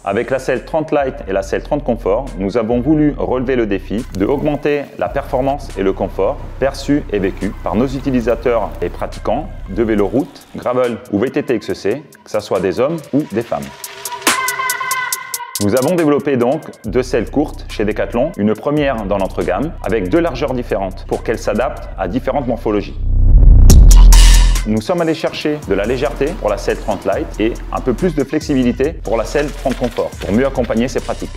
Avec la selle 30 Light et la selle 30 Comfort, nous avons voulu relever le défi de augmenter la performance et le confort perçu et vécu par nos utilisateurs et pratiquants de vélo route, gravel ou VTT XC, que ce soit des hommes ou des femmes. Nous avons développé donc deux selles courtes chez Decathlon, une première dans notre gamme, avec deux largeurs différentes pour qu'elles s'adaptent à différentes morphologies. Nous sommes allés chercher de la légèreté pour la selle 30 Light et un peu plus de flexibilité pour la selle 30 Comfort, pour mieux accompagner ces pratiques.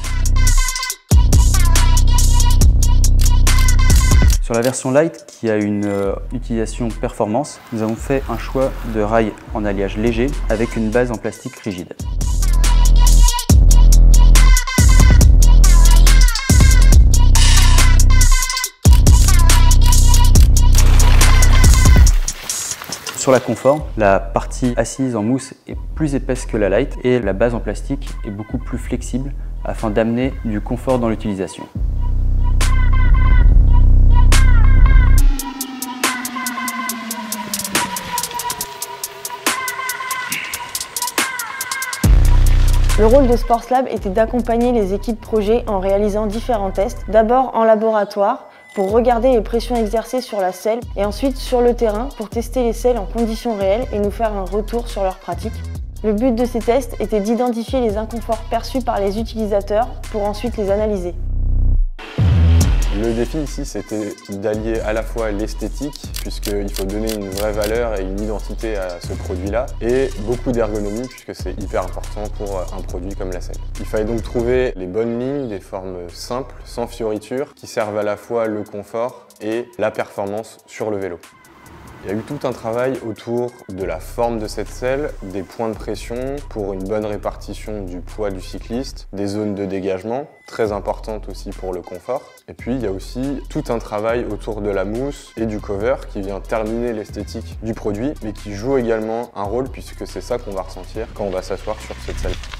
Sur la version Light, qui a une utilisation performance, nous avons fait un choix de rails en alliage léger avec une base en plastique rigide. Sur la Comfort, la partie assise en mousse est plus épaisse que la Light et la base en plastique est beaucoup plus flexible afin d'amener du confort dans l'utilisation. Le rôle de Sports Lab était d'accompagner les équipes projet en réalisant différents tests, d'abord en laboratoire, pour regarder les pressions exercées sur la selle et ensuite sur le terrain pour tester les selles en conditions réelles et nous faire un retour sur leur pratique. Le but de ces tests était d'identifier les inconforts perçus par les utilisateurs pour ensuite les analyser. Le défi ici, c'était d'allier à la fois l'esthétique, puisqu'il faut donner une vraie valeur et une identité à ce produit-là, et beaucoup d'ergonomie, puisque c'est hyper important pour un produit comme la selle. Il fallait donc trouver les bonnes lignes, des formes simples, sans fioritures, qui servent à la fois le confort et la performance sur le vélo. Il y a eu tout un travail autour de la forme de cette selle, des points de pression pour une bonne répartition du poids du cycliste, des zones de dégagement, très importantes aussi pour le confort. Et puis il y a aussi tout un travail autour de la mousse et du cover qui vient terminer l'esthétique du produit, mais qui joue également un rôle puisque c'est ça qu'on va ressentir quand on va s'asseoir sur cette selle.